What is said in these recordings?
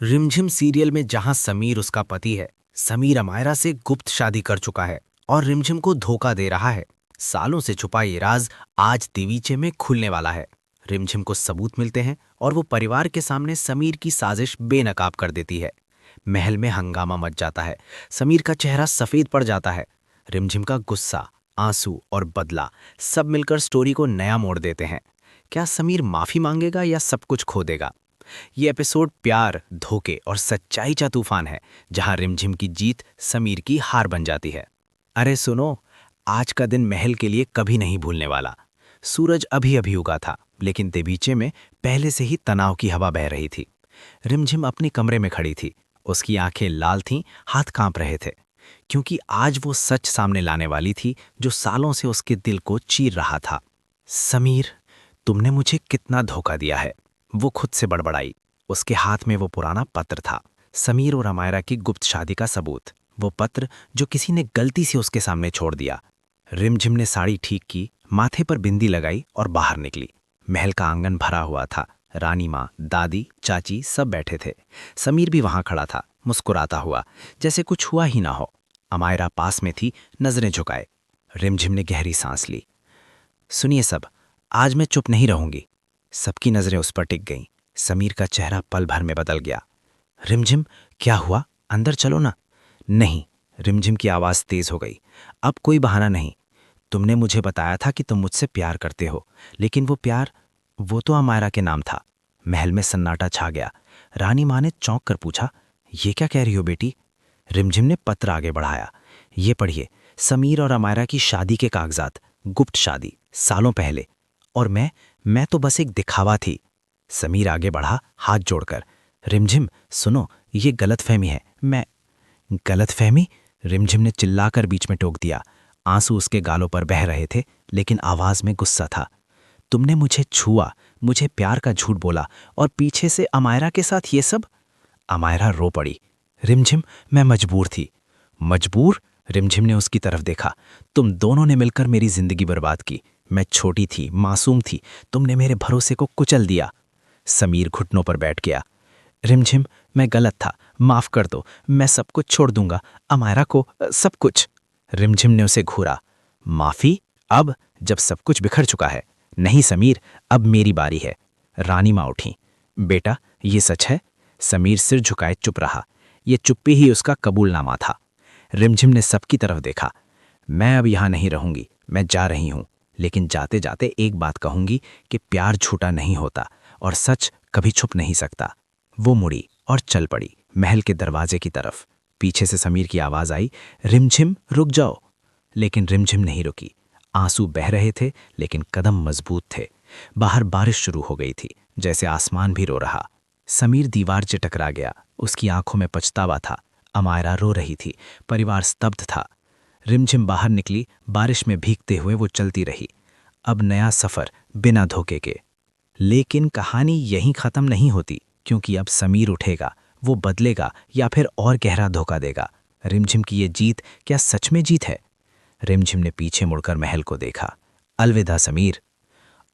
रिमझिम सीरियल में जहां समीर उसका पति है, समीर अमायरा से गुप्त शादी कर चुका है और रिमझिम को धोखा दे रहा है। सालों से छुपा ये राज आज दीवीचे में खुलने वाला है। रिमझिम को सबूत मिलते हैं और वो परिवार के सामने समीर की साजिश बेनकाब कर देती है। महल में हंगामा मच जाता है। समीर का चेहरा सफेद पड़ जाता है। रिमझिम का गुस्सा, आंसू और बदला सब मिलकर स्टोरी को नया मोड़ देते हैं। क्या समीर माफी मांगेगा या सब कुछ खो देगा? ये एपिसोड प्यार, धोखे और सच्चाई का तूफान है, जहां रिमझिम की जीत समीर की हार बन जाती है। अरे सुनो, आज का दिन महल के लिए कभी नहीं भूलने वाला। सूरज अभी अभी उगा था, लेकिन दीवीचे में पहले से ही तनाव की हवा बह रही थी। रिमझिम अपने कमरे में खड़ी थी। उसकी आंखें लाल थीं, हाथ कांप रहे थे, क्योंकि आज वो सच सामने लाने वाली थी जो सालों से उसके दिल को चीर रहा था। समीर, तुमने मुझे कितना धोखा दिया है, वो खुद से बड़बड़ाई। उसके हाथ में वो पुराना पत्र था, समीर और अमायरा की गुप्त शादी का सबूत। वो पत्र जो किसी ने गलती से उसके सामने छोड़ दिया। रिमझिम ने साड़ी ठीक की, माथे पर बिंदी लगाई और बाहर निकली। महल का आंगन भरा हुआ था। रानी माँ, दादी, चाची सब बैठे थे। समीर भी वहां खड़ा था, मुस्कुराता हुआ, जैसे कुछ हुआ ही ना हो। अमायरा पास में थी, नजरें झुकाए। रिमझिम ने गहरी सांस ली। सुनिए सब, आज मैं चुप नहीं रहूंगी। सबकी नजरें उस पर टिक गईं। समीर का चेहरा पल भर में बदल गया। रिमझिम, क्या हुआ? अंदर चलो ना। नहीं। रिमझिम की आवाज तेज हो गई। अब कोई बहाना नहीं। तुमने मुझे बताया था कि तुम मुझसे प्यार करते हो, लेकिन वो प्यार, वो तो अमायरा के नाम था। महल में सन्नाटा छा गया। रानी माँ ने चौंक कर पूछा, ये क्या कह रही हो बेटी? रिमझिम ने पत्र आगे बढ़ाया। ये पढ़िए, समीर और अमायरा की शादी के कागजात, गुप्त शादी, सालों पहले। और मैं तो बस एक दिखावा थी। समीर आगे बढ़ा, हाथ जोड़कर। रिमझिम सुनो, ये गलतफहमी है। मैं गलतफहमी? रिमझिम ने चिल्लाकर बीच में टोक दिया। आंसू उसके गालों पर बह रहे थे, लेकिन आवाज में गुस्सा था। तुमने मुझे छुआ, मुझे प्यार का झूठ बोला, और पीछे से अमायरा के साथ ये सब? अमायरा रो पड़ी। रिमझिम, मैं मजबूर थी। मजबूर? रिमझिम ने उसकी तरफ देखा। तुम दोनों ने मिलकर मेरी जिंदगी बर्बाद की। मैं छोटी थी, मासूम थी, तुमने मेरे भरोसे को कुचल दिया। समीर घुटनों पर बैठ गया। रिमझिम, मैं गलत था, माफ कर दो, मैं सब कुछ छोड़ दूंगा, अमायरा को, सब कुछ। रिमझिम ने उसे घूरा। माफी? अब, जब सब कुछ बिखर चुका है? नहीं समीर, अब मेरी बारी है। रानी माँ उठी। बेटा, ये सच है? समीर सिर झुकाए चुप रहा। ये चुप्पी ही उसका कबूलनामा था। रिमझिम ने सबकी तरफ देखा। मैं अब यहां नहीं रहूंगी, मैं जा रही हूं, लेकिन जाते जाते एक बात कहूंगी कि प्यार झूठा नहीं होता और सच कभी छुप नहीं सकता। वो मुड़ी और चल पड़ी महल के दरवाजे की तरफ। पीछे से समीर की आवाज आई, रिमझिम रुक जाओ। लेकिन रिमझिम नहीं रुकी। आंसू बह रहे थे, लेकिन कदम मजबूत थे। बाहर बारिश शुरू हो गई थी, जैसे आसमान भी रो रहा। समीर दीवार से टकरा गया। उसकी आंखों में पछतावा था। अमायरा रो रही थी, परिवार स्तब्ध था। रिमझिम बाहर निकली, बारिश में भीगते हुए वो चलती रही। अब नया सफर, बिना धोखे के। लेकिन कहानी यहीं खत्म नहीं होती, क्योंकि अब समीर उठेगा। वो बदलेगा या फिर और गहरा धोखा देगा। रिमझिम की ये जीत क्या सच में जीत है? रिमझिम ने पीछे मुड़कर महल को देखा। अलविदा समीर।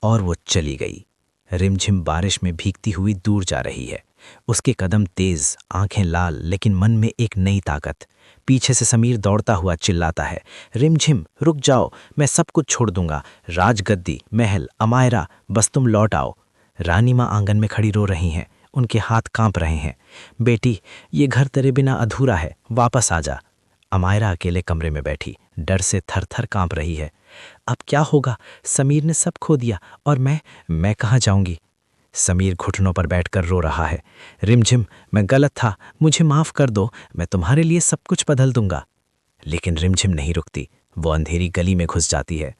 और वो चली गई। रिमझिम बारिश में भीगती हुई दूर जा रही है। उसके कदम तेज, आंखें लाल, लेकिन मन में एक नई ताकत। पीछे से समीर दौड़ता हुआ चिल्लाता है, रिमझिम रुक जाओ, मैं सब कुछ छोड़ दूंगा, राजगद्दी, महल, अमायरा, बस तुम लौट आओ। रानी माँ आंगन में खड़ी रो रही हैं, उनके हाथ कांप रहे हैं। बेटी, ये घर तेरे बिना अधूरा है, वापस आ जा। अमायरा अकेले कमरे में बैठी, डर से थर थर कांप रही है। अब क्या होगा? समीर ने सब खो दिया, और मैं कहाँ जाऊंगी? समीर घुटनों पर बैठकर रो रहा है। रिमझिम, मैं गलत था, मुझे माफ कर दो, मैं तुम्हारे लिए सब कुछ बदल दूंगा। लेकिन रिमझिम नहीं रुकती। वो अंधेरी गली में घुस जाती है।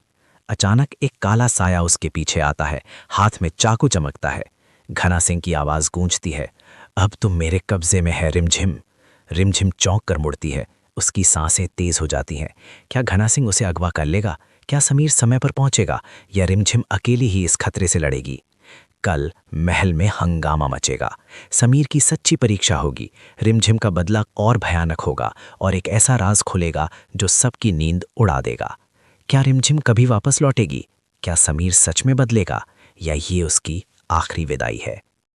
अचानक एक काला साया उसके पीछे आता है, हाथ में चाकू चमकता है। घना सिंह की आवाज गूंजती है, अब तुम मेरे कब्जे में है रिमझिम। रिमझिम चौंक कर मुड़ती है। उसकी सांसें तेज हो जाती हैं। क्या घना सिंह उसे अगवा कर लेगा? क्या समीर समय पर पहुंचेगा, या रिमझिम अकेली ही इस खतरे से लड़ेगी? कल महल में हंगामा मचेगा। समीर की सच्ची परीक्षा होगी। रिमझिम का बदला और भयानक होगा, और एक ऐसा राज खुलेगा जो सबकी नींद उड़ा देगा। क्या रिमझिम कभी वापस लौटेगी? क्या समीर सच में बदलेगा, या ये उसकी आखिरी विदाई है?